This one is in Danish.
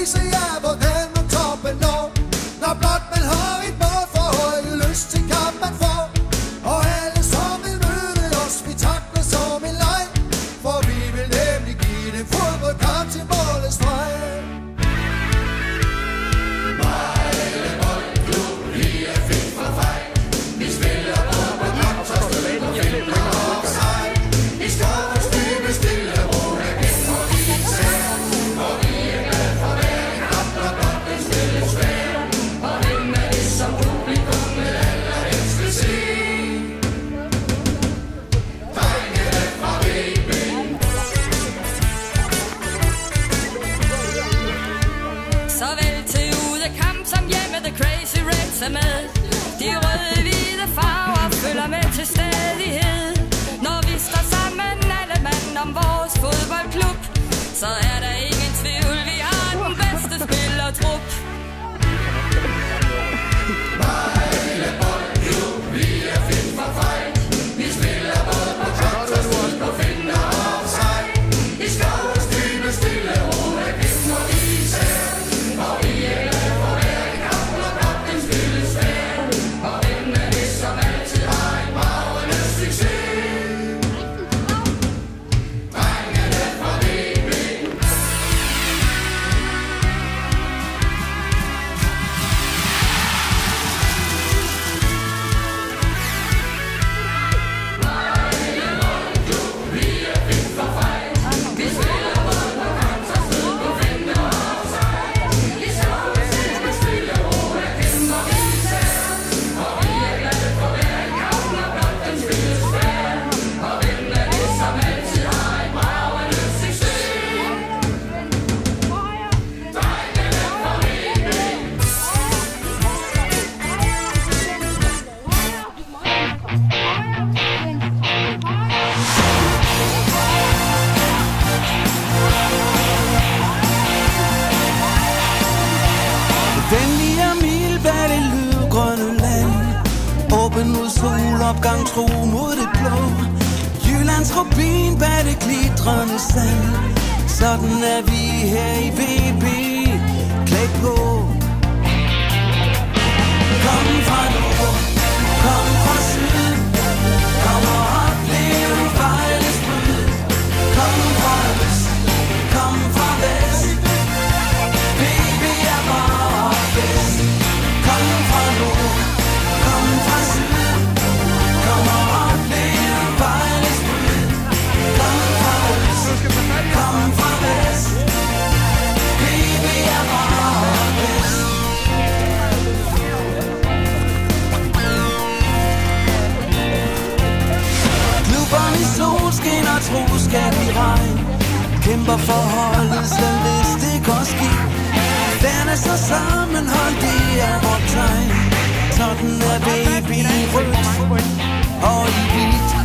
vise jer, hvordan man toppen når. Når blot man har et mål for høje, lyst til kamp man får. Og alle som vil møde os, vi takler som en leg. For vi vil nemlig give dem fodboldkamp til målets streg. Såvel til udekamp som hjemme, The Crazy Reds er med. De røde-hvide farver følger med til stadighed. Når vi står sammen alle mand om vores fodboldklub, så er der ingen tvivl, vi har den bedste spillertrup. Vejle Boldklub, vi er fit for fight. Vi spiller både på kort og skud, på finder og offside. I skovens dybe stille ro, er gennem og især. Og vi er glade for hver en kamp, når kampen spilles svær. Og hvem er det, som altid har en bragende succes? Drengene fra VB. Venlig og mild bag det løvgrønne land. Åben mod solopgang, tro mod det blå. Jyllands rubin bag det glitrende sand. Sådan er vi her i VB, klædt på. Kom fra nord, kom fra syd, kom og oplev Vejles bryd. Kom fra øst, kom fra vest, VB er bare bedst. Kom fra nord, kom fra syd, kom og oplev Vejles bryd. Kom fra øst, kom fra vest, VB er bare bedst. Klubberne i solskin og troskab i regn. Kæmper for holdet, selv hvis det går skidt. Værne så sammenhold, det er vort tegn. Sådan er VB i rødt og i hvidt.